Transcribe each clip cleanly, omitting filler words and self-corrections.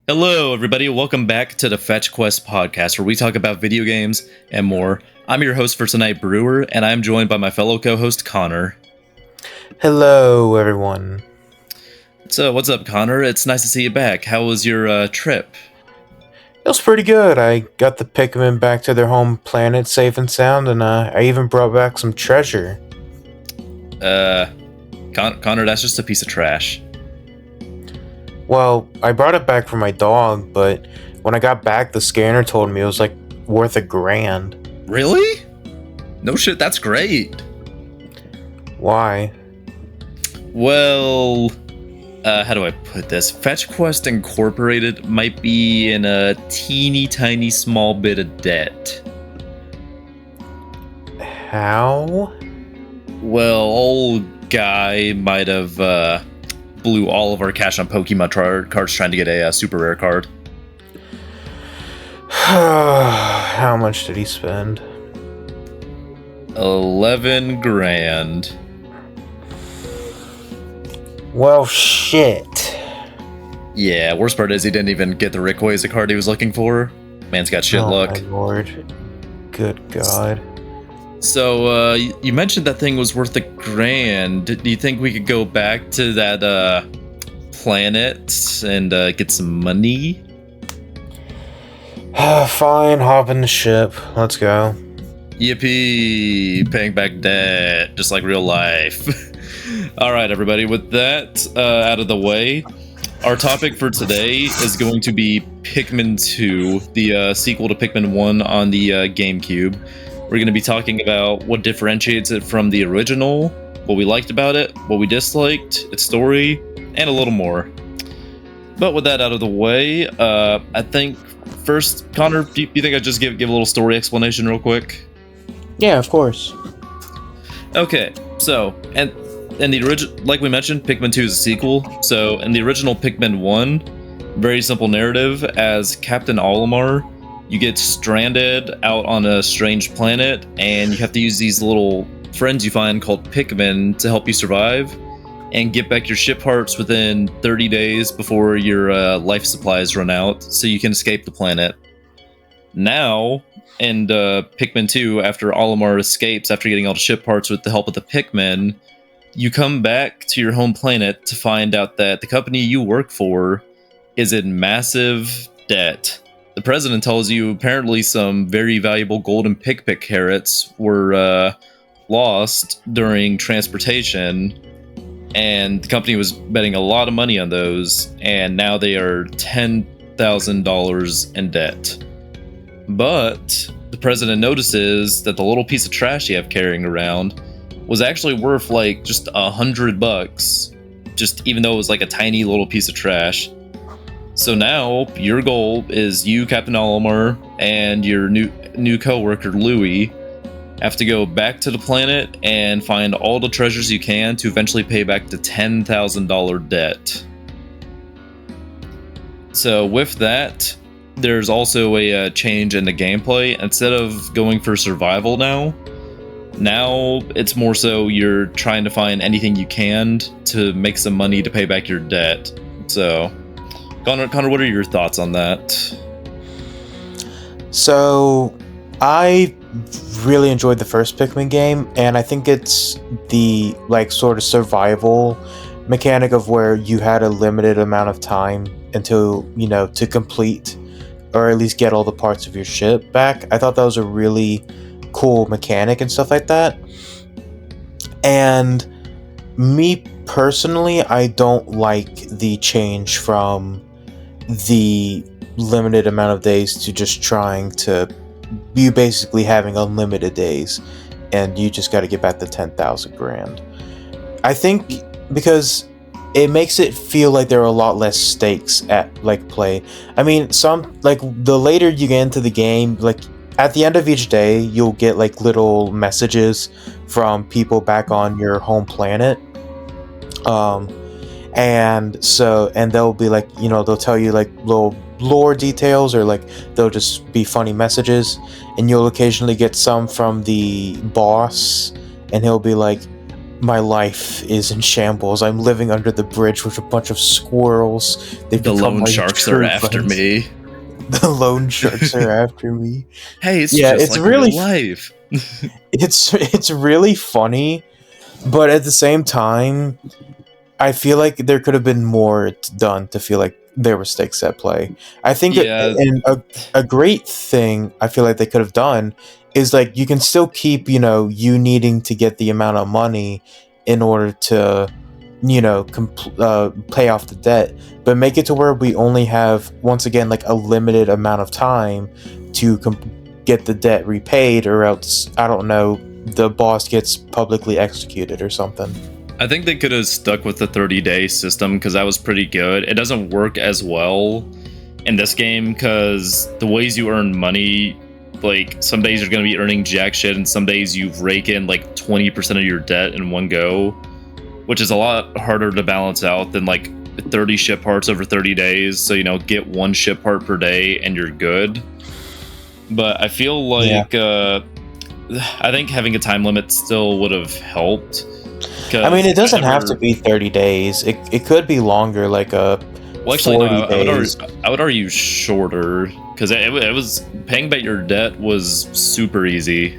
Hello, everybody. Welcome back to the Fetch Quest podcast, where we talk about video games and more. I'm your host for tonight, Brewer, and I'm joined by my fellow co-host, Connor. Hello, everyone. So, what's up, Connor? It's nice to see you back. How was your trip? It was pretty good. I got the Pikmin back to their home planet safe and sound, and I even brought back some treasure. Connor, that's just a piece of trash. Well, I brought it back for my dog, but when I got back, the scanner told me it was like worth $1,000. Really? No shit, that's great. Why? Well, how do I put this? Fetch Quest Incorporated might be in a teeny tiny small bit of debt. How? Well, old guy might have blew all of our cash on Pokemon cards trying to get a super rare card. How much did he spend? 11 grand. Well, shit. Yeah, worst part is he didn't even get the Rayquaza card he was looking for. Man's got shit luck. My lord. Good God. So, you mentioned that thing was worth $1,000. Do you think we could go back to that planet and get some money? Fine, hop in the ship. Let's go. Yippee! Paying back debt, just like real life. All right, everybody, with that out of the way, our topic for today is going to be Pikmin 2, the sequel to Pikmin 1 on the GameCube. We're going to be talking about what differentiates it from the original, what we liked about it, what we disliked, its story, and a little more. But with that out of the way, I think first, Connor, do you think I'd just give a little story explanation real quick? Yeah, of course. Okay, so, and the original, like we mentioned, Pikmin 2 is a sequel. So, in the original Pikmin 1, very simple narrative. As Captain Olimar, you get stranded out on a strange planet, and you have to use these little friends you find called Pikmin to help you survive and get back your ship parts within 30 days before your life supplies run out, so you can escape the planet. Now, in Pikmin 2, after Olimar escapes after getting all the ship parts with the help of the Pikmin, you come back to your home planet to find out that the company you work for is in massive debt. The president tells you apparently some very valuable golden pick carrots were lost during transportation, and the company was betting a lot of money on those, and now they are $10,000 in debt. But the president notices that the little piece of trash you have carrying around was actually worth like just $100, just even though it was like a tiny little piece of trash. So now your goal is you, Captain Olimar, and your new co-worker Louie have to go back to the planet and find all the treasures you can to eventually pay back the $10,000 debt. So with that, there's also a change in the gameplay. Instead of going for survival now it's more so you're trying to find anything you can to make some money to pay back your debt. So, Connor, what are your thoughts on that? So, I really enjoyed the first Pikmin game, and I think it's the sort of survival mechanic of where you had a limited amount of time until, to complete or at least get all the parts of your ship back. I thought that was a really cool mechanic and stuff like that. And me personally, I don't like the change from the limited amount of days to just trying to be basically having unlimited days, and you just got to get back the 10,000 grand. I think because it makes it feel like there are a lot less stakes at play. I mean, some the later you get into the game, at the end of each day, you'll get little messages from people back on your home planet. And they'll be they'll tell you little lore details, or they'll just be funny messages, and you'll occasionally get some from the boss, and he'll be like, my life is in shambles. I'm living under the bridge with a bunch of squirrels. They've The become loan my sharks are true after friends. me. The loan sharks are after me. Hey, it's Yeah, just it's like real really life. it's really funny, but at the same time, I feel like there could have been more done to feel like there were stakes at play. I think, Yeah, and a great thing I feel like they could have done is like you can still keep, you needing to get the amount of money in order to, pay off the debt, but make it to where we only have, once again, like a limited amount of time to get the debt repaid, or else, I don't know, the boss gets publicly executed or something. I think they could have stuck with the 30-day system because that was pretty good. It doesn't work as well in this game because the ways you earn money, like some days you're going to be earning jack shit, and some days you rake in like 20% of your debt in one go, which is a lot harder to balance out than like 30 ship parts over 30 days. So, get one ship part per day and you're good. But I feel like I think having a time limit still would have helped. I mean, it doesn't have to never, be 30 days. It could be longer, like well, actually, no. 40 days. I would argue shorter because it was paying back your debt was super easy.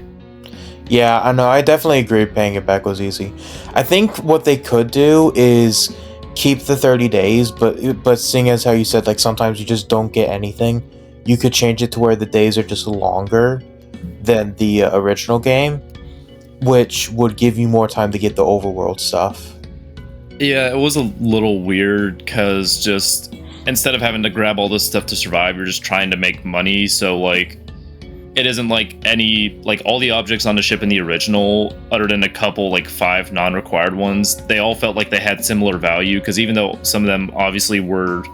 Yeah, I know. I definitely agree. Paying it back was easy. I think what they could do is keep the 30 days, but seeing as how you said, like sometimes you just don't get anything, you could change it to where the days are just longer than the original game, which would give you more time to get the overworld stuff. Yeah, it was a little weird because just instead of having to grab all this stuff to survive, you're just trying to make money. So like, it isn't like all the objects on the ship in the original, other than a couple like 5 non-required ones, they all felt like they had similar value. Because even though some of them obviously were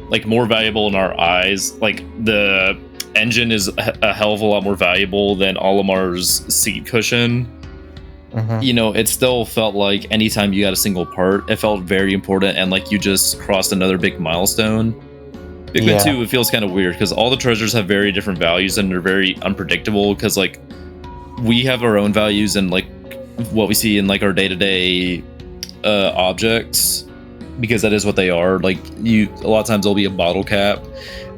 like more valuable in our eyes, like the engine is a hell of a lot more valuable than Olimar's seat cushion. It still felt like anytime you got a single part, it felt very important, and like you just crossed another big milestone. Pikmin 2, it feels kind of weird because all the treasures have very different values and they're very unpredictable because like we have our own values and like what we see in like our day-to-day objects, because that is what they are. Like a lot of times there'll be a bottle cap,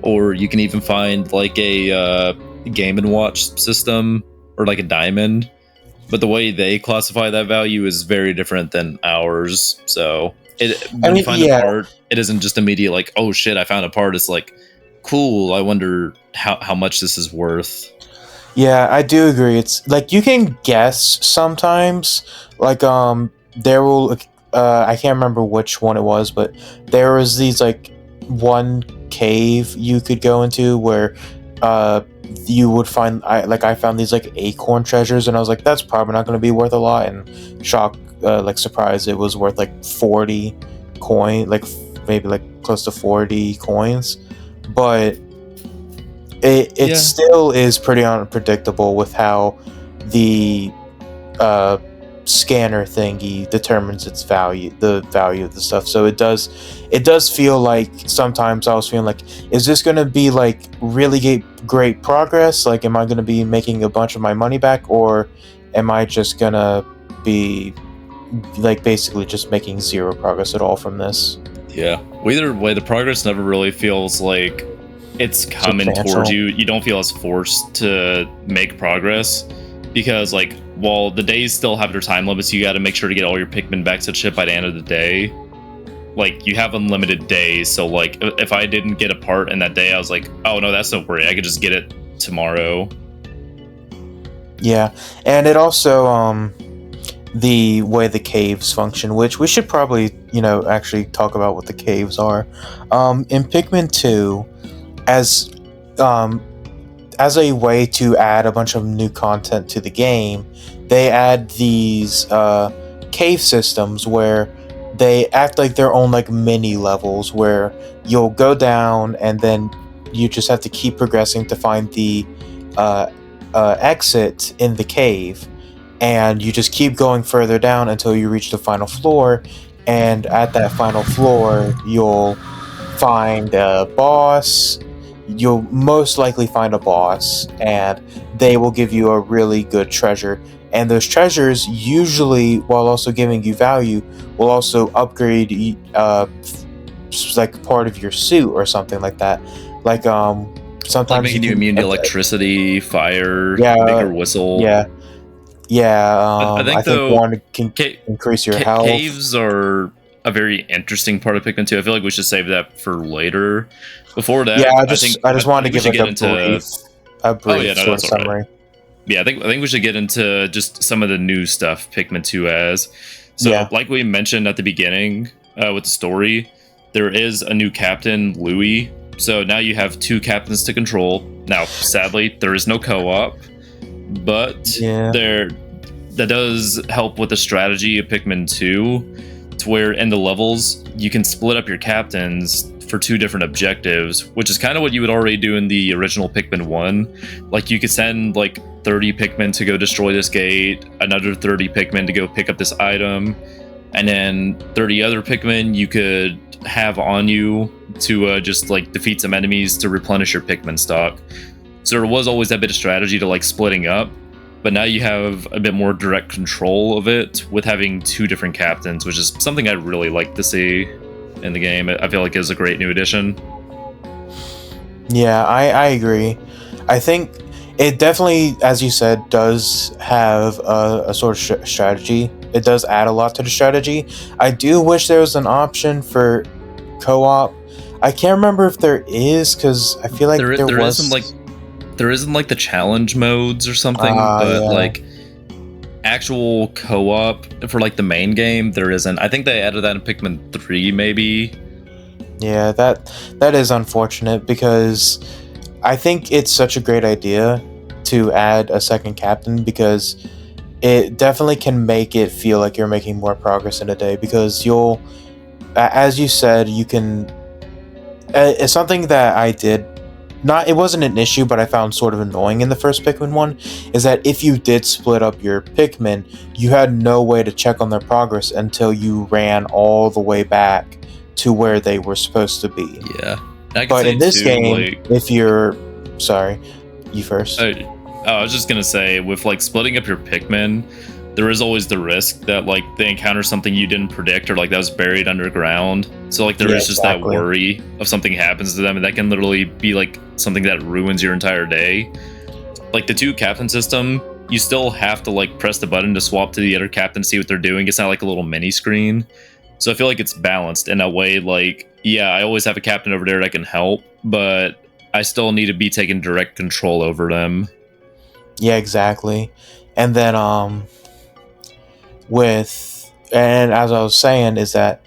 or you can even find like a Game & Watch system or like a diamond. But the way they classify that value is very different than ours. So when you find a part, it isn't just immediate like, oh shit, I found a part. It's like, cool, I wonder how much this is worth. Yeah, I do agree. It's like you can guess sometimes. Like there will I can't remember which one it was, but there was these like one cave you could go into where you would find I found these like acorn treasures, and I was like, that's probably not going to be worth a lot, and surprise, it was worth like 40 coin, like maybe like close to 40 coins, but it still is pretty unpredictable with how the scanner thingy determines its value, the value of the stuff. So it does feel like sometimes I was feeling like, is this going to be like really great progress? Like, am I going to be making a bunch of my money back, or am I just going to be like basically just making zero progress at all from this? Yeah. Either way, the progress never really feels like it's coming towards you. You don't feel as forced to make progress because like, while the days still have their time limits, you got to make sure to get all your Pikmin back to the ship by the end of the day. Like, you have unlimited days, so like if I didn't get a part in that day, I was like, oh no, that's no worry, I could just get it tomorrow. Yeah, and it also the way the caves function, which we should probably actually talk about what the caves are. In Pikmin 2, as a way to add a bunch of new content to the game, they add these cave systems where they act like their own like mini levels, where you'll go down and then you just have to keep progressing to find the exit in the cave, and you just keep going further down until you reach the final floor, and at that final floor you'll find a boss. You'll most likely find a boss, and they will give you a really good treasure. and those treasures usually, while also giving you value, will also upgrade like part of your suit or something like that. Like Like sometimes you making you can immune to electricity, fire, yeah, bigger whistle. yeah, yeah. I I think think though, one can ca- increase your health. caves are a very interesting part of Pikmin 2. I feel like we should save that for later. Before Yeah, that, I just I wanted to think we give should like get into. a Oh yeah, brief no, sort that's of all right. summary. Yeah, I think we should get into just some of the new stuff Pikmin 2 has. So, Yeah, like we mentioned at the beginning with the story, there is a new captain, Louis. So now you have two captains to control. Now, sadly, there is no co-op, but yeah, there that does help with the strategy of Pikmin 2, to where in the levels you can split up your captains for two different objectives, which is kind of what you would already do in the original Pikmin 1. Like you could send like 30 Pikmin to go destroy this gate, another 30 Pikmin to go pick up this item, and then 30 other Pikmin you could have on you to just like defeat some enemies to replenish your Pikmin stock. So there was always that bit of strategy to like splitting up, but now you have a bit more direct control of it with having two different captains, which is something I'd really like to see in the game. I feel like is a great new addition. yeah. I agree. I think it definitely, as you said, does have a sort of strategy. It does add a lot to the strategy. I do wish there was an option for co-op. I can't remember if there is because I feel like there There isn't was. like the challenge modes or something, but Yeah, like actual co-op for like the main game there isn't. I think they added that in Pikmin 3 maybe. yeah. That is unfortunate because I think it's such a great idea to add a second captain because it definitely can make it feel like you're making more progress in a day because as you said, you can. It's something that I did. Not, it wasn't an issue, but I found sort of annoying in the first Pikmin one, is that if you did split up your Pikmin, you had no way to check on their progress until you ran all the way back to where they were supposed to be. Yeah. I can But say in this too, game, like if you're, sorry, you first. I was just gonna say, with like splitting up your Pikmin, there is always the risk that like they encounter something you didn't predict or like that was buried underground. So like there Yeah, is just that exactly. worry of something happens to them, and that can literally be like something that ruins your entire day. Like the two captain system, you still have to like press the button to swap to the other captain to see what they're doing. It's not like a little mini screen. So I feel like it's balanced in a way. Like, yeah, I always have a captain over there that can help, but I still need to be taking direct control over them. Yeah, exactly. And then and as I was saying, is that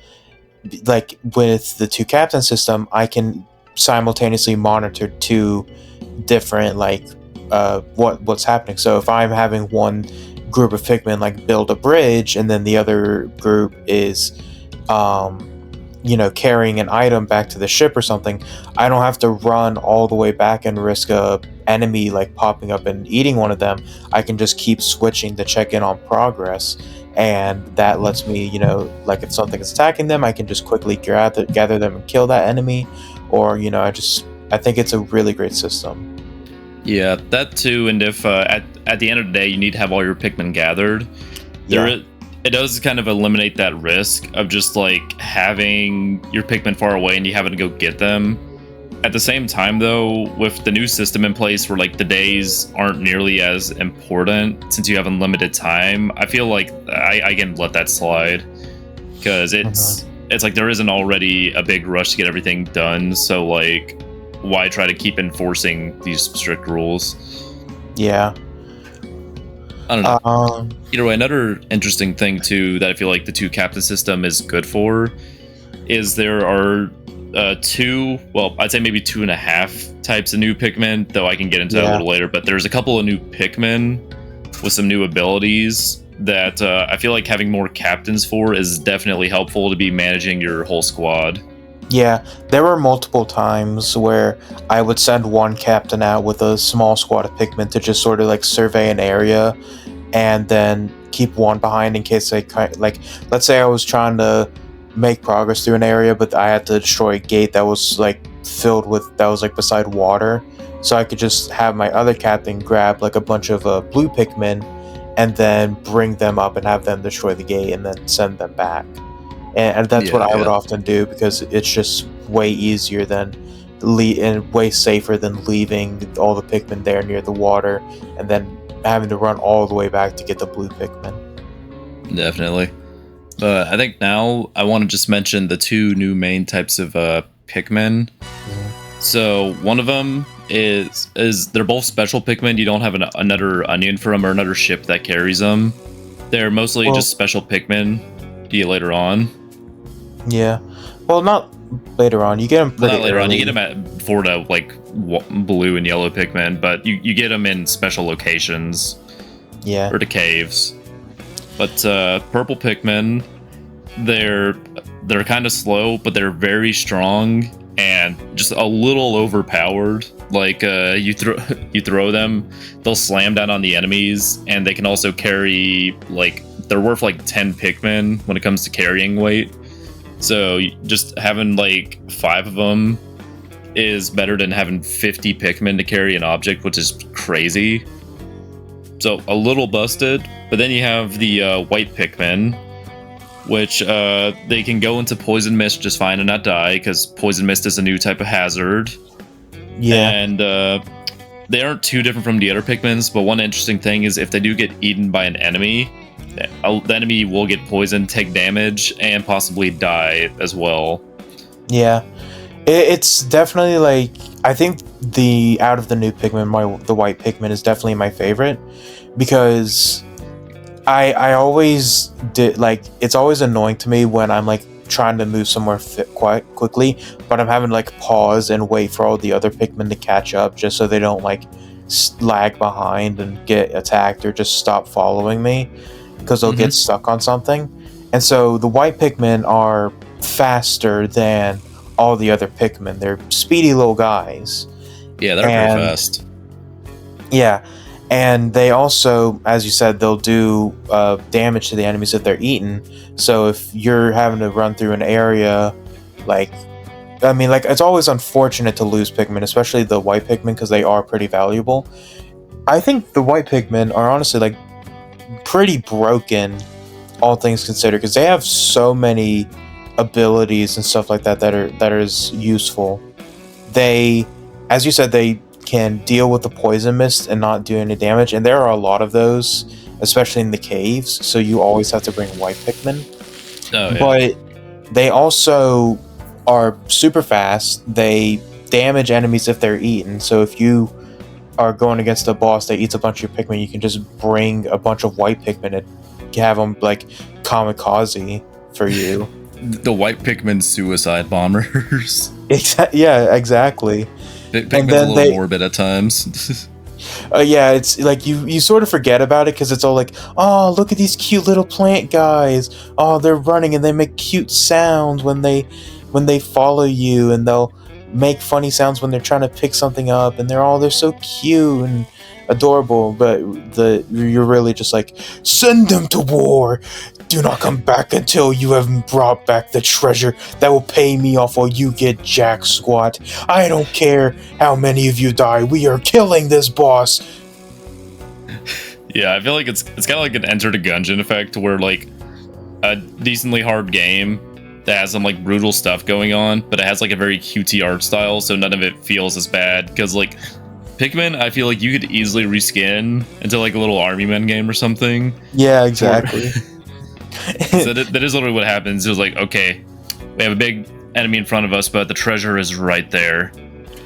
like with the two captain system, I can simultaneously monitor two different like what's happening. So if I'm having one group of Pikmin like build a bridge, and then the other group is um carrying an item back to the ship or something, I don't have to run all the way back and risk a enemy like popping up and eating one of them. I can just keep switching to check in on progress, and that lets me, like if something is attacking them, I can just quickly gather them and kill that enemy, or I think it's a really great system. Yeah, that too. And if at the end of the day you need to have all your Pikmin gathered, there Yeah. it does kind of eliminate that risk of just like having your Pikmin far away and you having to go get them. At the same time, though, with the new system in place where like the days aren't nearly as important since you have unlimited time, I feel like I can let that slide because Mhm. it's like there isn't already a big rush to get everything done. So like, why try to keep enforcing these strict rules? Yeah. I don't know. Um. Either way, another interesting thing too that I feel like the two captain system is good for is there are two, well, I'd say maybe 2.5 types of new Pikmin, though I can get into that a Yeah. little later. But there's a couple of new Pikmin with some new abilities that I feel like having more captains for is definitely helpful to be managing your whole squad. Yeah, there were multiple times where I would send one captain out with a small squad of Pikmin to just sort of like survey an area, and then keep one behind in case like, let's say I was trying to make progress through an area, but I had to destroy a gate that was like that was like beside water, so I could just have my other captain grab like a bunch of blue Pikmin and then bring them up and have them destroy the gate and then send them back. And that's what Yeah, I would yeah. often do because it's just way easier than and way safer than leaving all the Pikmin there near the water and then having to run all the way back to get the blue Pikmin. Definitely. But I think now I want to just mention the two new main types of Pikmin. So one of them is they're both special Pikmin. You don't have another onion for them or another ship that carries them. They're mostly just special Pikmin. Do you later on? Yeah. Well, not later on. You get them pretty Not later early. on. You get them before the blue and yellow Pikmin, but you get them in special locations. Yeah. Or the caves. But purple Pikmin, they're kind of slow, but they're very strong and just a little overpowered. Like you throw them, they'll slam down on the enemies, and they can also carry they're worth 10 Pikmin when it comes to carrying weight. So just having 5 of them is better than having 50 Pikmin to carry an object, which is crazy. So a little busted, but then you have the white Pikmin, which they can go into poison mist just fine and not die, because poison mist is a new type of hazard. Yeah. And they aren't too different from the other Pikmins, but one interesting thing is if they do get eaten by an enemy, the enemy will get poisoned, take damage, and possibly die as well. Yeah. It's definitely I think out of the new Pikmin, the white Pikmin is definitely my favorite, because I always did it's always annoying to me when I'm trying to move somewhere quite quickly, but I'm having to pause and wait for all the other Pikmin to catch up just so they don't lag behind and get attacked or just stop following me because they'll get stuck on something. And so the white Pikmin are faster than all the other Pikmin. They're speedy little guys. Yeah, they're pretty fast. Yeah, and they also, as you said, they'll do damage to the enemies if they're eaten. So if you're having to run through an area, it's always unfortunate to lose Pikmin, especially the white Pikmin, because they are pretty valuable. I think the white Pikmin are honestly pretty broken, all things considered, because they have so many abilities and stuff like that that is useful. They, as you said, they can deal with the poison mist and not do any damage, and there are a lot of those, especially in the caves, so you always have to bring white Pikmin. Oh, yeah. But they also are super fast. They damage enemies if they're eaten, so if you are going against a boss that eats a bunch of your Pikmin, you can just bring a bunch of white Pikmin and have them kamikaze for you. The white Pikmin suicide bombers. Yeah, exactly. Pikmin's a little morbid at times. Yeah, it's you sort of forget about it because it's all oh, look at these cute little plant guys. Oh, they're running and they make cute sounds when they follow you, and they'll make funny sounds when they're trying to pick something up, and they're so cute and adorable. But you're really just send them to war. Do not come back until you have brought back the treasure that will pay me off while you get jack squat. I don't care how many of you die. We are killing this boss. Yeah, I feel like it's kind of like an Enter the Gungeon effect, where a decently hard game that has some brutal stuff going on, but it has a very cutesy art style, so none of it feels as bad. Because Pikmin, I feel you could easily reskin into a little army men game or something. Yeah, exactly. So that is literally what happens. It was okay, we have a big enemy in front of us, but the treasure is right there.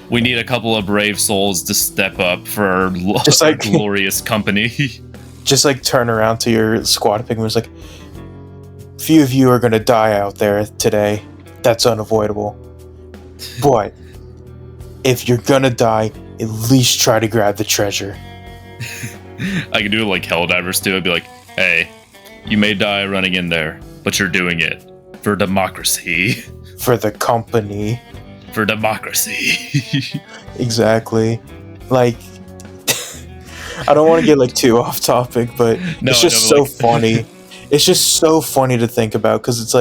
We need a couple of brave souls to step up for our glorious company. Just turn around to your squad of Pikmin. Few of you are gonna die out there today. That's unavoidable. But if you're gonna die, at least try to grab the treasure. I could do it like Helldivers too. I'd be hey, you may die running in there, but you're doing it for democracy. For the company. For democracy. Exactly. I don't want to get too off topic, but it's just so funny. It's just so funny to think about, because it's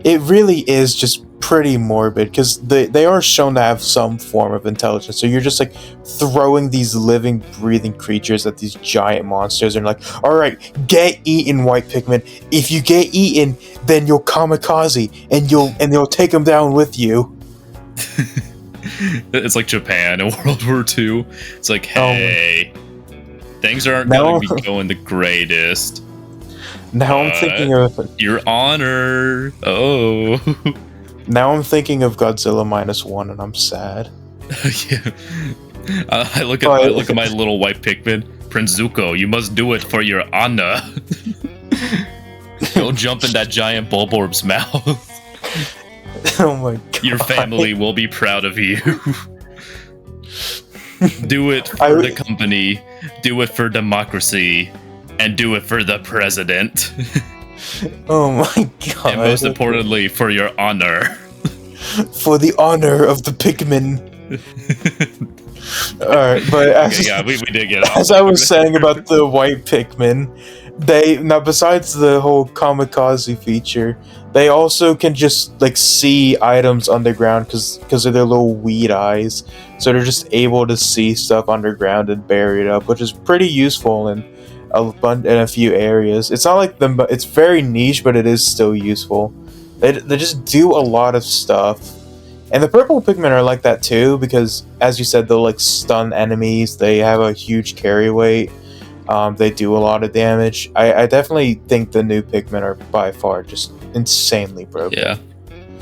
it really is just pretty morbid because they are shown to have some form of intelligence. So you're just like throwing these living, breathing creatures at these giant monsters, and like, all right, get eaten, white Pikmin. If you get eaten, then you'll kamikaze, and you'll take them down with you. It's like Japan in World War II. It's like, hey, things aren't Now- going to be going the greatest. Now I'm thinking of Your Honor. Oh. now I'm thinking of Godzilla -1, and I'm sad. Yeah. I look But- at my little white Pikmin. Prince Zuko, you must do it for your honor. Go jump in that giant Bulborb's mouth. Oh my god. Your family will be proud of you. Do it for I- the company. Do it for democracy. And do it for the president. Oh my god. And most importantly, for your honor. For the honor of the Pikmin. Alright, but Okay, yeah, we did get off. as I was saying about the white Pikmin, now besides the whole kamikaze feature, they also can just like see items underground because of their little weed eyes. So they're just able to see stuff underground and bury it up, which is pretty useful in a few areas. It's not like it's very niche, but it is still useful. They just do a lot of stuff. And the purple Pikmin are like that too, because as you said, they'll like stun enemies. They have a huge carry weight. They do a lot of damage. I definitely think the new Pikmin are by far just insanely broken. Yeah.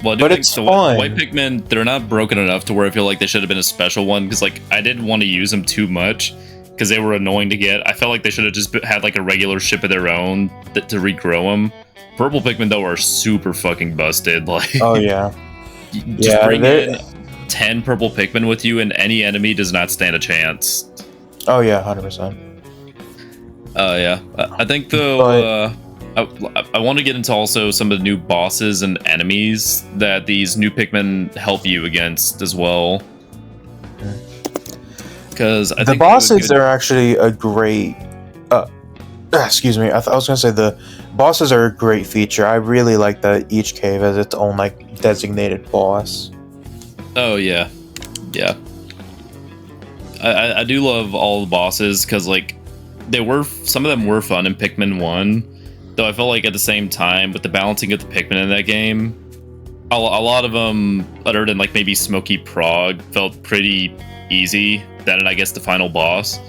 Well, I do But think it's the fun. white Pikmin, they're not broken enough to where I feel like they should have been a special one, because like I didn't want to use them too much because they were annoying to get. I felt like they should have just had like a regular ship of their own to regrow them. Purple Pikmin though are super fucking busted. Like, Oh yeah. just Yeah, bring they're- in 10 purple Pikmin with you, and any enemy does not stand a chance. Oh yeah, 100%. Yeah. I think though, I want to get into also some of the new bosses and enemies that these new Pikmin help you against as well. Because I The think bosses are actually a great. Excuse me. I was gonna say the bosses are a great feature. I really like that each cave has its own like designated boss. Oh yeah, yeah. I do love all the bosses because like some of them were fun in Pikmin 1, though I felt like at the same time with the balancing of the Pikmin in that game, a lot of them, other than like maybe Smoky Prog, felt pretty easy. Then I guess the final boss,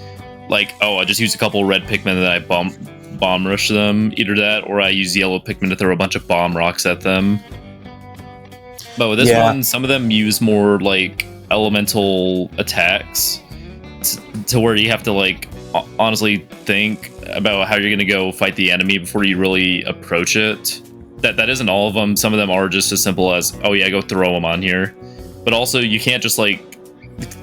like, oh, I just used a couple red Pikmin and I bomb rush them, either that or I use yellow Pikmin to throw a bunch of bomb rocks at them. But with this Yeah. one, some of them use more like elemental attacks to where you have to like honestly think about how you're gonna go fight the enemy before you really approach it. That isn't all of them. Some of them are just as simple as, oh yeah, go throw them on here. But also you can't just like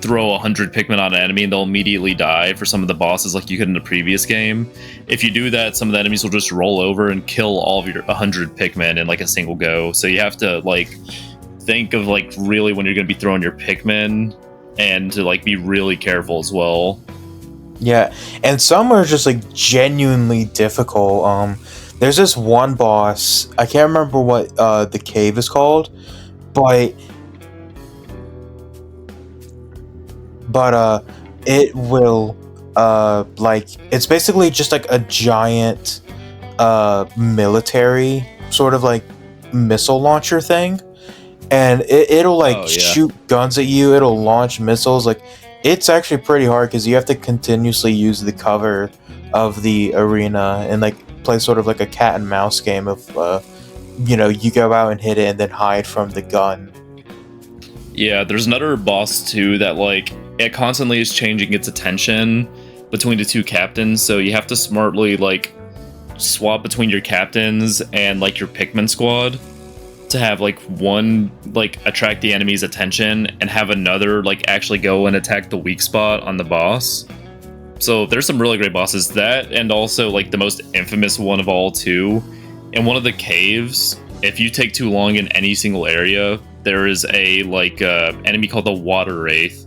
throw 100 Pikmin on an enemy and they'll immediately die for some of the bosses like you could in the previous game. If you do that, some of the enemies will just roll over and kill all of your 100 Pikmin in like a single go. So you have to like think of like really when you're going to be throwing your Pikmin and to like be really careful as well. Yeah, and some are just like genuinely difficult. There's this one boss. I can't remember what the cave is called, but it will like it's basically just like a giant military sort of like missile launcher thing, and it'll like Oh, yeah. shoot guns at you. It'll launch missiles. Like it's actually pretty hard because you have to continuously use the cover of the arena and like play sort of like a cat and mouse game of you go out and hit it and then hide from the gun. Yeah, there's another boss too that like it constantly is changing its attention between the two captains, so you have to smartly like swap between your captains and like your Pikmin squad to have like one like attract the enemy's attention and have another like actually go and attack the weak spot on the boss. So there's some really great bosses, that and also like the most infamous one of all too. In one of the caves, if you take too long in any single area, there is a like enemy called the Water Wraith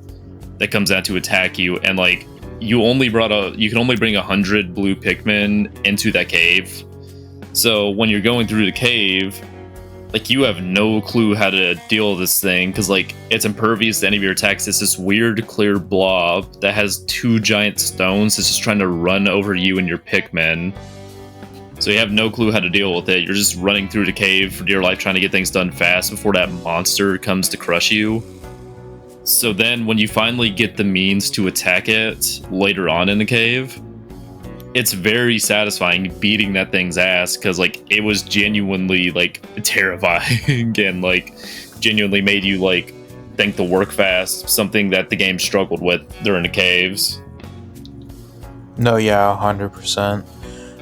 that comes out to attack you, and like you can only bring 100 blue Pikmin into that cave. So when you're going through the cave, like you have no clue how to deal with this thing because like it's impervious to any of your attacks. It's this weird clear blob that has two giant stones. It's just trying to run over you and your Pikmin. So you have no clue how to deal with it. You're just running through the cave for dear life, trying to get things done fast before that monster comes to crush you. So then when you finally get the means to attack it later on in the cave, it's very satisfying beating that thing's ass because like it was genuinely like terrifying and like genuinely made you like think to work fast, something that the game struggled with during the caves. No, yeah, 100%.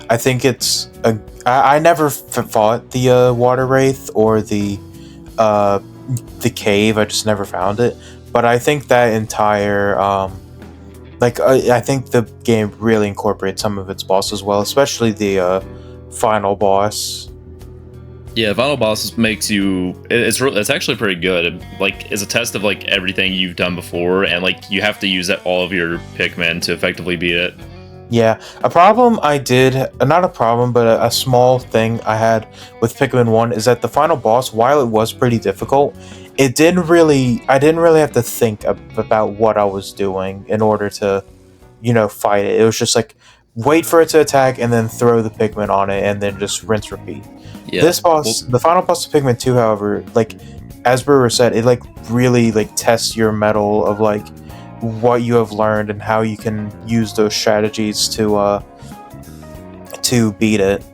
I think it's I never fought the water wraith or the cave. I just never found it. But I think that entire I think the game really incorporates some of its bosses well, especially the final boss. Yeah, final boss makes you. It's actually pretty good. Like, it's a test of like everything you've done before, and like you have to use all of your Pikmin to effectively beat it. Yeah, a problem I did, not a problem, but a small thing I had with Pikmin 1 is that the final boss, while it was pretty difficult, I didn't really have to think about what I was doing in order to, fight it. It was just like, wait for it to attack and then throw the Pikmin on it and then just rinse repeat. Yeah. This boss, the final boss of Pikmin 2, however, like, as Brewer said, it like really like tests your mettle of like, what you have learned and how you can use those strategies to beat it.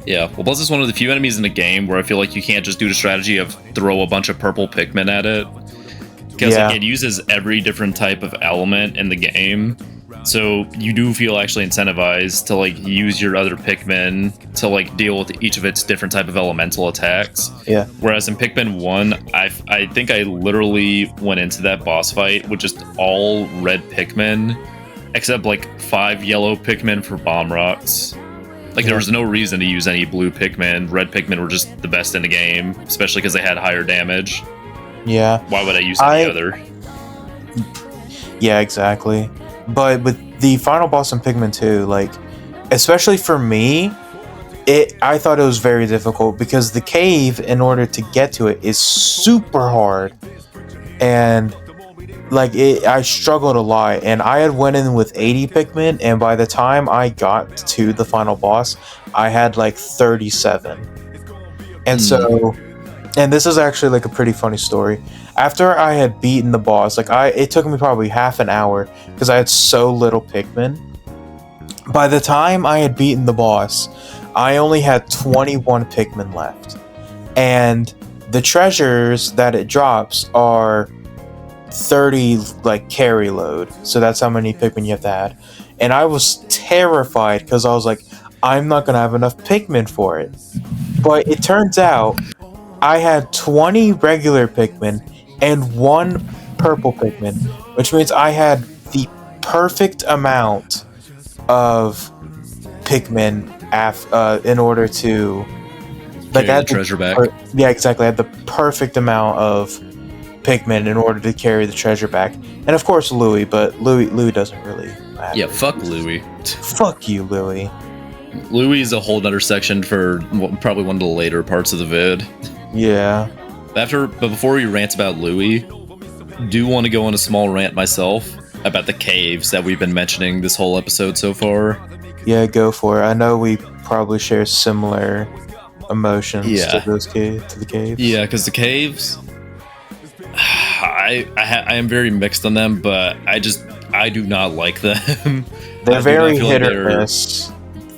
Yeah, well, plus it's one of the few enemies in the game where I feel like you can't just do the strategy of throw a bunch of purple Pikmin at it, because it uses every different type of element in the game. So you do feel actually incentivized to like use your other Pikmin to like deal with each of its different type of elemental attacks. Yeah. Whereas in Pikmin 1, I think I literally went into that boss fight with just all red Pikmin, except like 5 yellow Pikmin for bomb rocks. Like there was no reason to use any blue Pikmin. Red Pikmin were just the best in the game, especially because they had higher damage. Yeah. Why would I use any other? Yeah, exactly. But with the final boss in Pikmin 2, like, especially for me, I thought it was very difficult because the cave, in order to get to it, is super hard. And, like, I struggled a lot. And I had went in with 80 Pikmin, and by the time I got to the final boss, I had, like, 37. And so... And this is actually like a pretty funny story. After I had beaten the boss, like it took me probably half an hour because I had so little Pikmin. By the time I had beaten the boss, I only had 21 Pikmin left. And the treasures that it drops are 30 like carry load. So that's how many Pikmin you have to add. And I was terrified because I was like, I'm not going to have enough Pikmin for it. But it turns out I had 20 regular Pikmin and 1 purple Pikmin, which means I had the perfect amount of Pikmin in order to like carry the treasure back. Yeah, exactly. I had the perfect amount of Pikmin in order to carry the treasure back, and of course Louis, but Louis doesn't really matter. Yeah, fuck Louis. Fuck you, Louis. Louis is a whole other section for probably one of the later parts of the vid. Yeah. But before we rant about Louis, do want to go on a small rant myself about the caves that we've been mentioning this whole episode so far. Yeah, go for it. I know we probably share similar emotions to the caves. Yeah, because the caves, I am very mixed on them, but I do not like them. They're very hit or miss.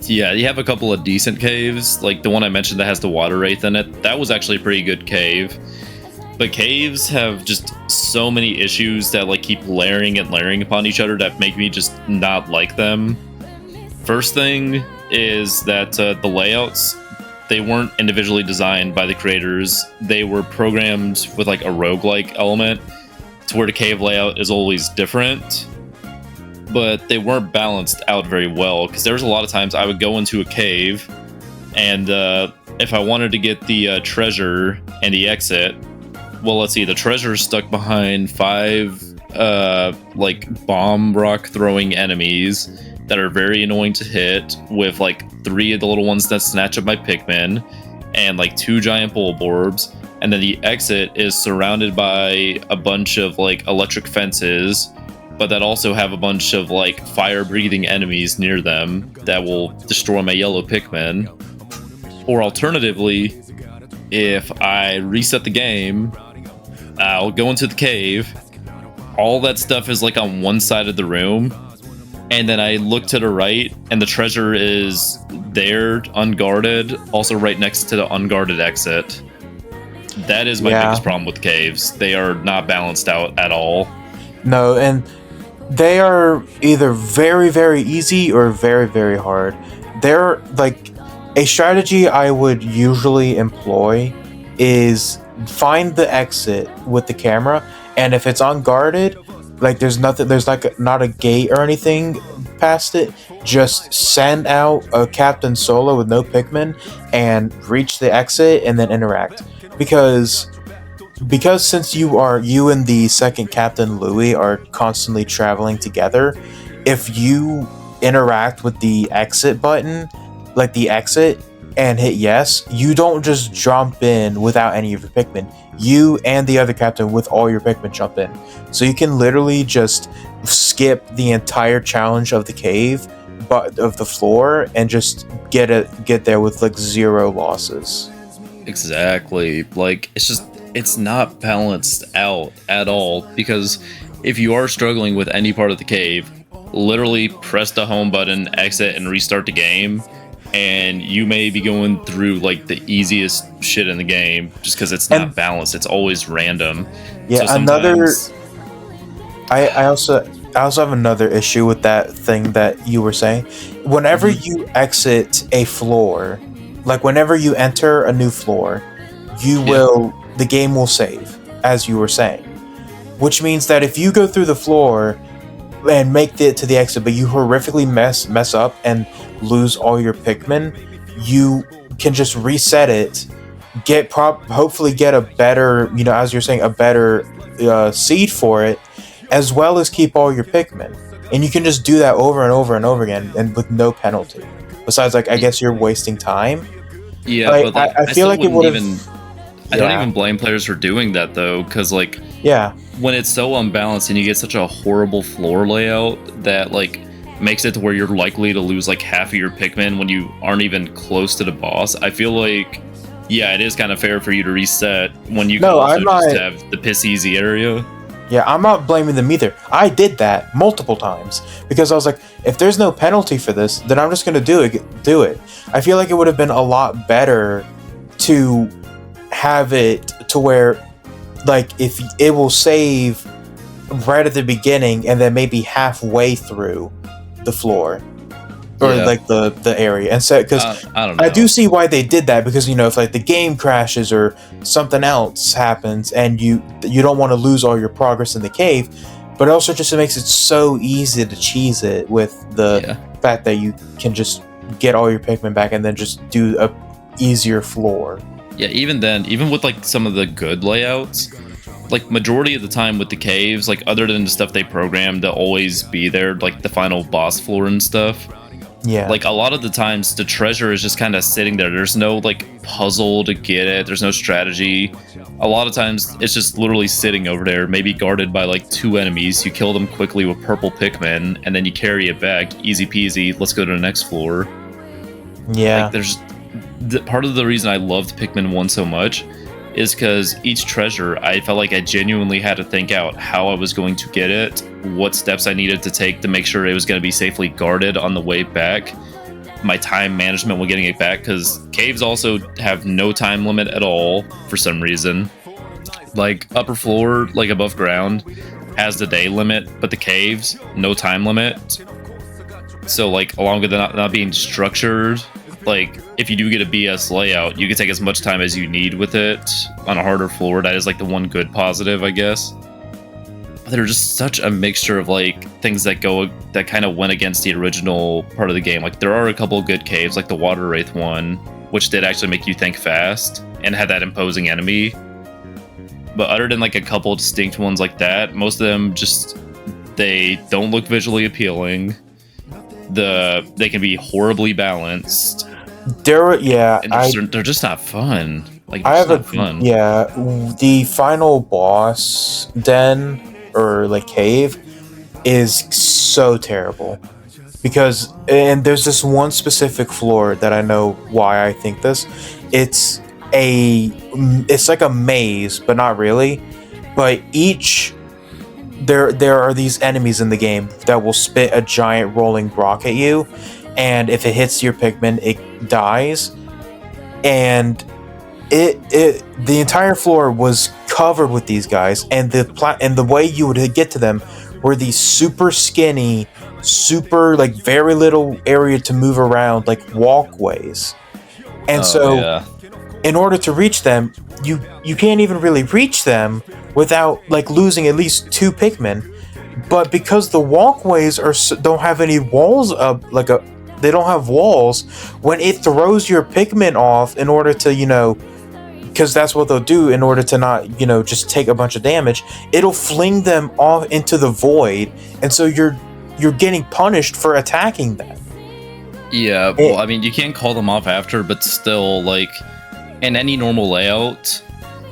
Yeah, you have a couple of decent caves, like the one I mentioned that has the water wraith in it. That was actually a pretty good cave. But caves have just so many issues that like keep layering upon each other that make me just not like them. First thing is that the layouts, they weren't individually designed by the creators. They were programmed with like a roguelike element to where the cave layout is always different. But they weren't balanced out very well, because there was a lot of times I would go into a cave, and if I wanted to get the treasure and the exit, well, let's see, the treasure's stuck behind 5 like bomb rock throwing enemies that are very annoying to hit, with like 3 of the little ones that snatch up my Pikmin, and like 2 giant bulb orbs, and then the exit is surrounded by a bunch of like electric fences, but that also have a bunch of like fire-breathing enemies near them that will destroy my yellow Pikmin. Or alternatively, if I reset the game, I'll go into the cave. All that stuff is like on one side of the room, and then I look to the right, and the treasure is there, unguarded, also right next to the unguarded exit. That is my biggest problem with caves. They are not balanced out at all. No, and they are either very, very easy or very, very hard. They're like a strategy I would usually employ is find the exit with the camera, and if it's unguarded, like there's nothing, there's like not a gate or anything past it, just send out a Captain Solo with no Pikmin and reach the exit and then interact. Because since you and the second Captain Louis are constantly traveling together, if you interact with the exit button, like the exit, and hit yes, you don't just jump in without any of your Pikmin. You and the other captain with all your Pikmin jump in. So you can literally just skip the entire challenge of the cave, but of the floor, and just get there with like 0 losses. Exactly. Like, it's not balanced out at all, because if you are struggling with any part of the cave, literally press the home button, exit, and restart the game, and you may be going through like the easiest shit in the game just because it's not balanced. It's always random. Yeah, so I also have another issue with that thing that you were saying. Whenever you exit a floor, like whenever you enter a new floor, the game will save, as you were saying. Which means that if you go through the floor and make it to the exit, but you horrifically mess up and lose all your Pikmin, you can just reset it, hopefully get a better, as you're saying, a better seed for it, as well as keep all your Pikmin. And you can just do that over and over and over again, and with no penalty. Besides, like, I guess you're wasting time. Yeah, like, but I feel like it would have. I don't even blame players for doing that, though, because, like, when it's so unbalanced and you get such a horrible floor layout that, like, makes it to where you're likely to lose, like, half of your Pikmin when you aren't even close to the boss, I feel like, it is kind of fair for you to reset when you can also just have the piss easy area. Yeah, I'm not blaming them either. I did that multiple times because I was like, if there's no penalty for this, then I'm just going to do it. I feel like it would have been a lot better to have it to where, like, if it will save right at the beginning and then maybe halfway through the floor or like the area, and so because I don't know. I do see why they did that, because if like the game crashes or something else happens and you don't want to lose all your progress in the cave, but it also just makes it so easy to cheese it with the fact that you can just get all your Pikmin back and then just do a easier floor. Yeah, even then, even with like some of the good layouts, like majority of the time with the caves, like other than the stuff they programmed to always be there, like the final boss floor and stuff. Yeah. Like a lot of the times the treasure is just kind of sitting there. There's no like puzzle to get it. There's no strategy. A lot of times it's just literally sitting over there, maybe guarded by like 2 enemies. You kill them quickly with purple Pikmin and then you carry it back. Easy peasy. Let's go to the next floor. Yeah. Like part of the reason I loved Pikmin 1 so much is because each treasure, I felt like I genuinely had to think out how I was going to get it, what steps I needed to take to make sure it was going to be safely guarded on the way back, my time management when getting it back, because caves also have no time limit at all for some reason. Like upper floor, like above ground, has the day limit, but the caves, no time limit. So like along with it not being structured, like if you do get a BS layout, you can take as much time as you need with it on a harder floor. That is like the one good positive, I guess. But they're just such a mixture of like things that kind of went against the original part of the game. Like there are a couple of good caves, like the Water Wraith one, which did actually make you think fast and had that imposing enemy. But other than like a couple distinct ones like that, most of them just, they don't look visually appealing. They can be horribly balanced. Yeah, and they're just not fun. Like they're I just have a not fun. yeah. The final boss den or like cave is so terrible because and there's this one specific floor that I know why I think this. It's it's like a maze, but not really. But there are these enemies in the game that will spit a giant rolling rock at you, and if it hits your Pikmin, it dies. And the entire floor was covered with these guys, and the way you would get to them were these super skinny, super like very little area to move around, like walkways. And Oh so yeah. in order to reach them, you can't even really reach them without like losing at least two Pikmin. But because the walkways don't have any walls up, they don't have walls. When it throws your Pikmin off in order to because that's what they'll do in order to not just take a bunch of damage, it'll fling them off into the void, and so you're getting punished for attacking them. Yeah, well, I mean, you can't call them off after, but still, like, in any normal layout,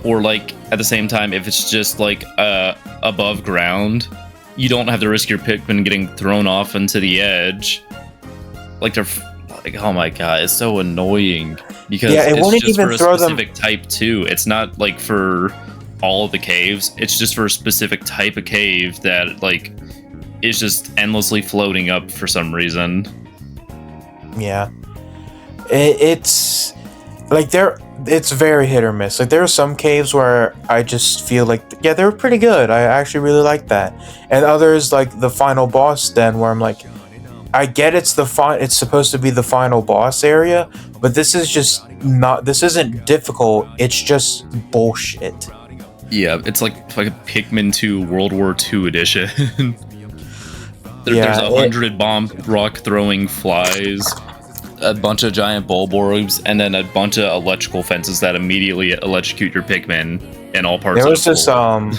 or like at the same time, if it's just like above ground, you don't have to risk your Pikmin getting thrown off into the edge. Like they're like, oh my god, it's so annoying because It it's won't just even for a throw them. specific type too. It's not like for all of the caves. It's just for a specific type of cave that like is just endlessly floating up for some reason. Yeah, it's like it's very hit or miss. Like there are some caves where I just feel like they were pretty good. I actually really like that, and others like the final boss den where I'm like, I get it's supposed to be the final boss area, but this isn't difficult. It's just bullshit. Yeah, it's like a Pikmin 2 World War II edition. There's 100 bomb rock throwing flies, a bunch of giant bulborbs, and then a bunch of electrical fences that immediately electrocute your Pikmin in all parts There of was the this floor.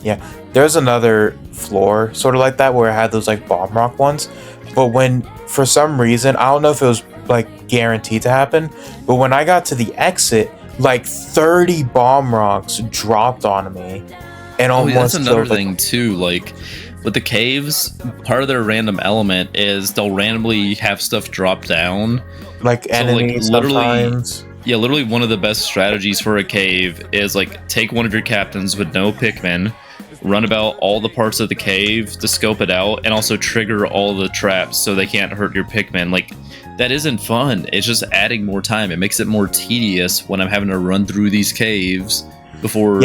yeah, there's another floor sort of like that where it had those like bomb rock ones. But when, for some reason, I don't know if it was like guaranteed to happen, but when I got to the exit, like 30 bomb rocks dropped on me, and Oh, yeah, that's almost another killed, thing too. Like with the caves, part of their random element is they'll randomly have stuff drop down. like So like enemies literally, sometimes. yeah, literally one of the best strategies for a cave is like take one of your captains with no Pikmin, run about all the parts of the cave to scope it out, and also trigger all the traps so they can't hurt your Pikmin. Like that isn't fun. It's just adding more time. It makes it more tedious when I'm having to run through these caves before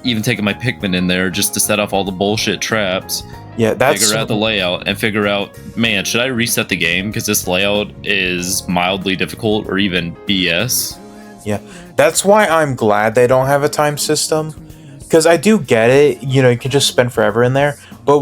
even taking my Pikmin in there just to set off all the bullshit traps. Yeah, that's figure out the layout and figure out, man, should I reset the game because this layout is mildly difficult or even BS? Yeah, that's why I'm glad they don't have a time system. Because I do get it, you can just spend forever in there. But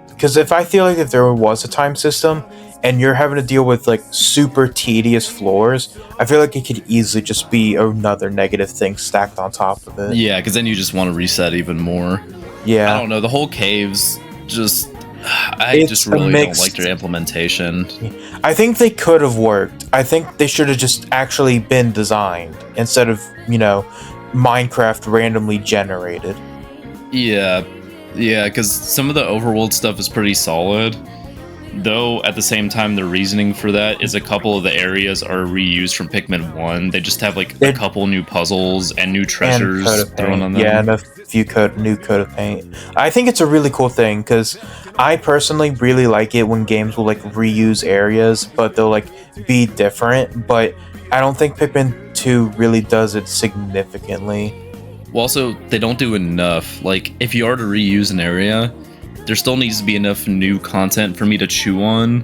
because if I feel like if there was a time system and you're having to deal with like super tedious floors, I feel like it could easily just be another negative thing stacked on top of it. Yeah, because then you just want to reset even more. Yeah. I don't know, the whole caves I just really don't like their implementation. I think they could have worked. I think they should have just actually been designed instead of, Minecraft randomly generated. Yeah, because some of the overworld stuff is pretty solid. Though, at the same time, the reasoning for that is a couple of the areas are reused from Pikmin 1. They just have, like, a couple new puzzles and new treasures thrown on them. Yeah, and a few new coat of paint. I think it's a really cool thing, because I personally really like it when games will, like, reuse areas, but they'll, like, be different. But I don't think Pikmin 2 really does it significantly. Well, also, they don't do enough. Like, if you are to reuse an area, there still needs to be enough new content for me to chew on,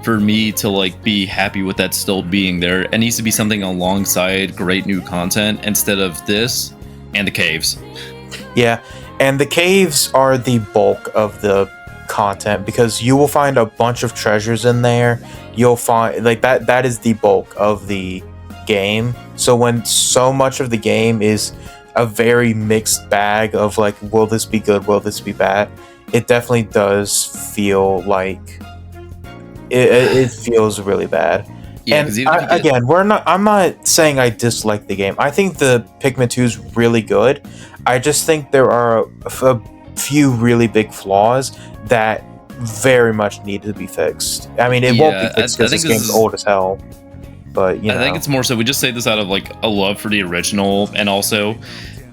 for me to like be happy with that still being there. It needs to be something alongside great new content instead of this and the caves. Yeah, and the caves are the bulk of the content because you will find a bunch of treasures in there. You'll find like that is the bulk of the game. So when so much of the game is a very mixed bag of like, will this be good, will this be bad, it definitely does feel like it feels really bad. Yeah, And because even if you get again, I'm not saying I dislike the game. I think the Pikmin 2 is really good. I just think there are a few really big flaws that very much need to be fixed. I mean, it won't be yeah, fixed I because think this this game's is. old as hell. But I think it's more so we just say this out of like a love for the original, and also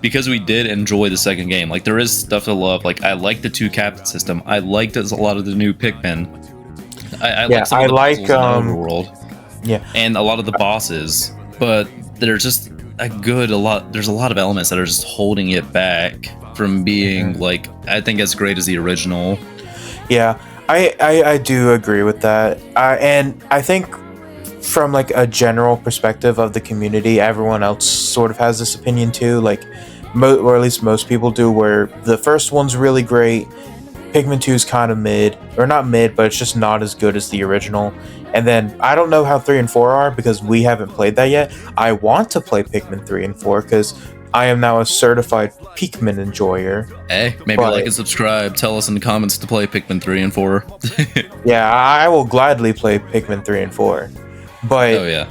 because we did enjoy the second game. Like there is stuff to love. Like I like the two captain system. I liked a lot of the new Pikmin. I yeah, like some I of the like puzzles in Overworld yeah, and a lot of the bosses, but there's just a lot. There's a lot of elements that are just holding it back from being like I think as great as the original. yeah. I do agree with that. And I think from like a general perspective of the community, everyone else sort of has this opinion too. Like, or at least most people do, where the first one's really great. Pikmin 2 is kind of mid, or not mid, but it's just not as good as the original. And then I don't know how 3 and 4 are because we haven't played that yet. I want to play Pikmin 3 and 4 because I am now a certified Pikmin enjoyer. Hey, maybe like and subscribe. Tell us in the comments to play Pikmin 3 and 4. Yeah, I will gladly play Pikmin 3 and 4. But oh yeah.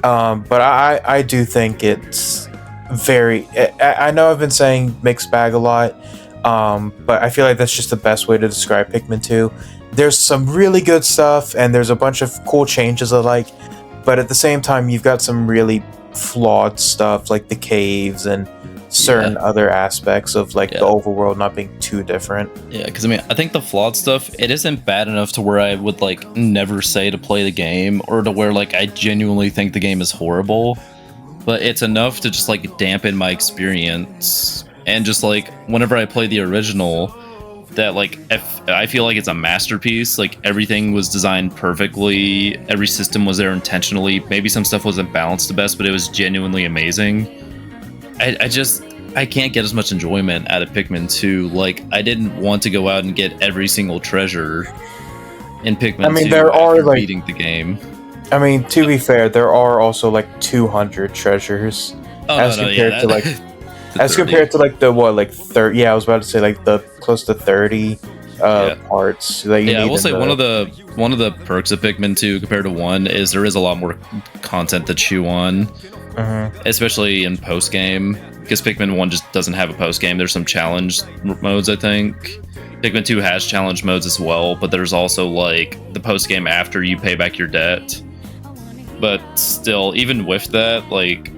But I do think it's very. I know I've been saying mixed bag a lot, but I feel like that's just the best way to describe Pikmin 2. There's some really good stuff, and there's a bunch of cool changes I like, but at the same time, you've got some really flawed stuff like the caves and certain other aspects of like the overworld not being too different. Yeah, because I mean, I think the flawed stuff, it isn't bad enough to where I would like never say to play the game or to where like I genuinely think the game is horrible, but it's enough to just like dampen my experience. And just like whenever I play the original, that like if I feel like it's a masterpiece. Like everything was designed perfectly, every system was there intentionally. Maybe some stuff wasn't balanced the best, but it was genuinely amazing. I can't get as much enjoyment out of Pikmin 2. Like, I didn't want to go out and get every single treasure in Pikmin 2 there are like beating the game. I mean, to be fair, there are also like 200 treasures compared to like as compared to like the what like 30. Yeah, I was about to say like the close to 30 parts that you need. Yeah, I will say one of the perks of Pikmin 2 compared to 1 is there is a lot more content to chew on. Especially in post game, because Pikmin 1 just doesn't have a post game. There's some challenge modes, I think. Pikmin 2 has challenge modes as well, but there's also like the post game after you pay back your debt. But still, even with that, like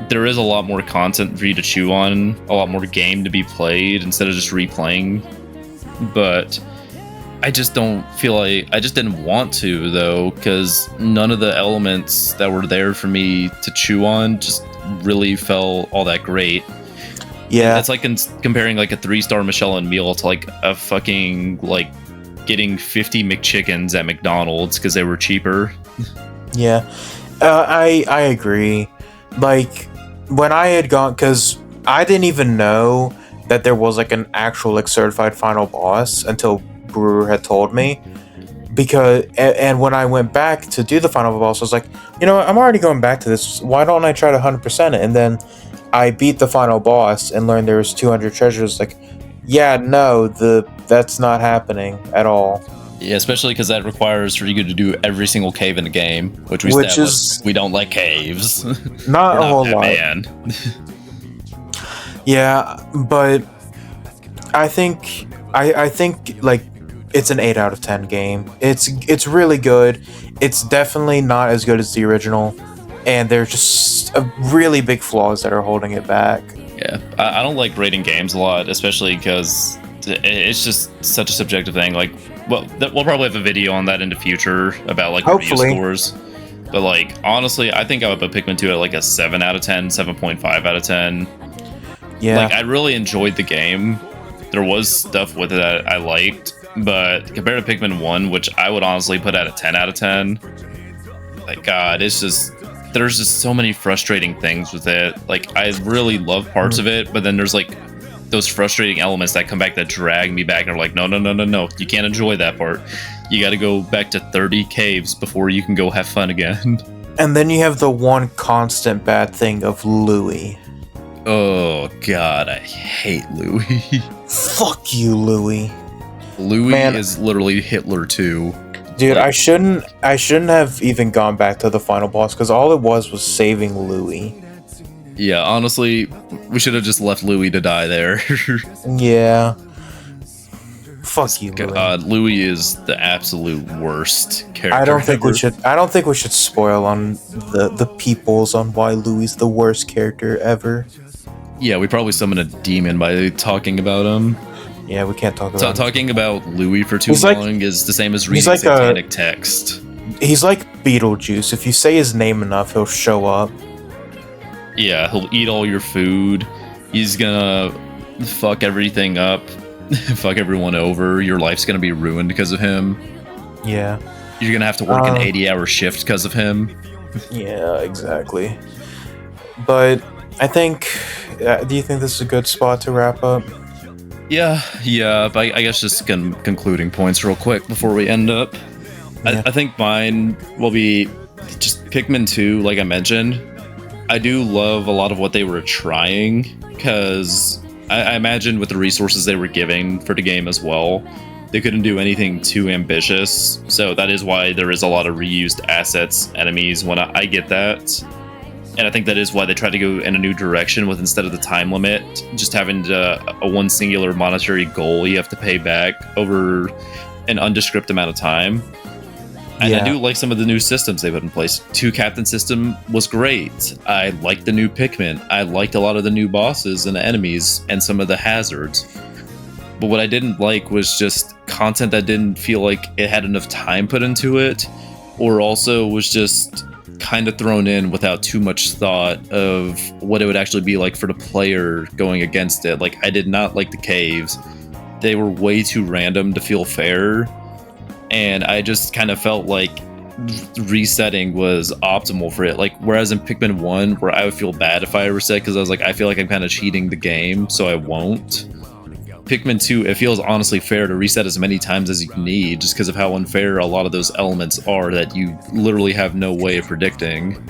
there is a lot more content for you to chew on, a lot more game to be played instead of just replaying. But I just don't feel like I just didn't want to though, because none of the elements that were there for me to chew on just really felt all that great. Yeah, it's like comparing like a 3-star Michelin meal to like a fucking like getting 50 McChickens at McDonald's because they were cheaper. Yeah, I agree. Like when I had gone, because I didn't even know that there was like an actual like certified final boss until Brewer had told me, because and when I went back to do the final boss, I was like, you know what, I'm already going back to this, why don't I try to 100% it? And then I beat the final boss and learned there was 200 treasures. Like, yeah, no, that's not happening at all. Yeah, especially because that requires for you to do every single cave in the game, which we don't like caves. Not a whole lot. Man. Yeah, but I think like it's an 8 out of 10 game. It's really good. It's definitely not as good as the original, and there's just really big flaws that are holding it back. Yeah, I don't like rating games a lot, especially because it's just such a subjective thing. Like, well, we'll probably have a video on that in the future about like review scores. But like, honestly, I think I would put Pikmin 2 at like a 7 out of 10, 7.5 out of 10. Yeah, like I really enjoyed the game. There was stuff with it that I liked, but compared to Pikmin 1, which I would honestly put at a 10 out of 10, like, God, it's just, there's just so many frustrating things with it. Like, I really love parts of it, but then there's like those frustrating elements that come back that drag me back and are like, no, you can't enjoy that part. You got to go back to 30 caves before you can go have fun again. And then you have the one constant bad thing of Louis. Oh, God, I hate Louis. Fuck you, Louis. Louis is literally Hitler too. Dude, Like, I shouldn't have even gone back to the final boss because all it was saving Louis. yeah, honestly, we should have just left Louis to die there. Yeah. Fuck you, Louis. God, Louis is the absolute worst character. I don't think ever. we should. I don't think we should spoil on the peoples on why Louis is the worst character ever. Yeah, we probably summon a demon by talking about him. Yeah, we can't talk about. him. Talking about Louis for too He's like- long is the same as reading like a- satanic text. He's like Beetlejuice. If you say his name enough, he'll show up. Yeah, he'll eat all your food. He's gonna fuck everything up, fuck everyone over. Your life's gonna be ruined because of him. Yeah. You're gonna have to work an 80-hour shift because of him. Yeah, exactly. But I think. Do you think this is a good spot to wrap up? Yeah. But I guess just concluding points real quick before we end up. Yeah. I think mine will be just Pikmin 2, like I mentioned. I do love a lot of what they were trying, because I imagine with the resources they were giving for the game as well, they couldn't do anything too ambitious. So that is why there is a lot of reused assets, enemies, when I get that. And I think that is why they tried to go in a new direction with, instead of the time limit, just having a one singular monetary goal you have to pay back over an undescript amount of time. And I do like some of the new systems they put in place. 2 captain system was great. I liked the new Pikmin. I liked a lot of the new bosses and enemies and some of the hazards. But what I didn't like was just content that didn't feel like it had enough time put into it, or also was just kind of thrown in without too much thought of what it would actually be like for the player going against it. Like, I did not like the caves. They were way too random to feel fair. And I just kind of felt like resetting was optimal for it. Like, whereas in Pikmin 1, where I would feel bad if I reset, because I was like, I feel like I'm kind of cheating the game, so I won't. Pikmin 2, it feels honestly fair to reset as many times as you need, just because of how unfair a lot of those elements are that you literally have no way of predicting.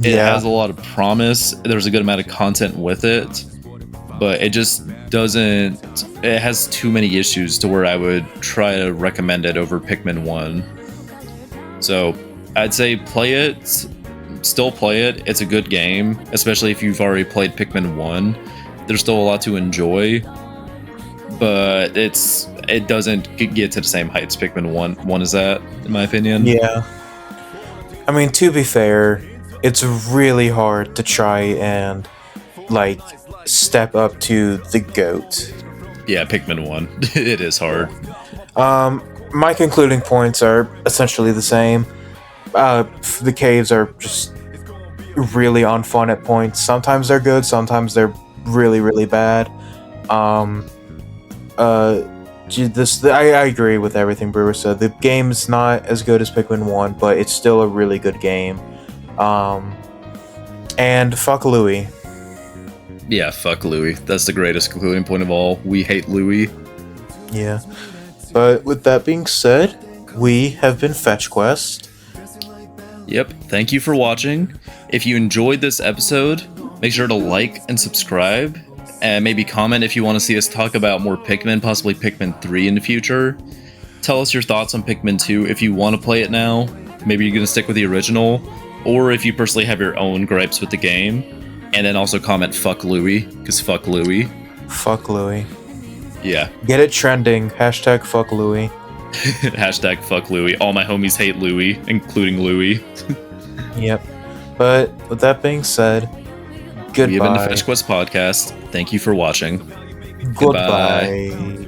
It has a lot of promise. There's a good amount of content with it, but it just doesn't. It has too many issues to where I would try to recommend it over Pikmin 1. So I'd say play it, still play it. It's a good game, especially if you've already played Pikmin 1. There's still a lot to enjoy, but it doesn't get to the same heights Pikmin 1 is at, in my opinion. Yeah. I mean, to be fair, it's really hard to try and like step up to the GOAT. Yeah, Pikmin 1. It is hard. My concluding points are essentially the same. The caves are just really unfun at points. Sometimes they're good, sometimes they're really, really bad. I agree with everything Brewer said. The game's not as good as Pikmin 1, but it's still a really good game. And fuck Louis. Yeah, fuck Louis. That's the greatest concluding point of all. We hate Louis. Yeah. But with that being said, we have been Fetch Quest. Yep, thank you for watching. If you enjoyed this episode, make sure to like and subscribe, and maybe comment if you want to see us talk about more Pikmin, possibly Pikmin 3 in the future. Tell us your thoughts on Pikmin 2 if you want to play it now. Maybe you're going to stick with the original, or if you personally have your own gripes with the game. And then also comment fuck Louis, because fuck Louis. Fuck Louis. Yeah. Get it trending. Hashtag fuck Louis. Hashtag fuck Louis. All my homies hate Louis, including Louis. Yep. But with that being said, goodbye. We have been the Fetch Quest podcast. Thank you for watching. Goodbye.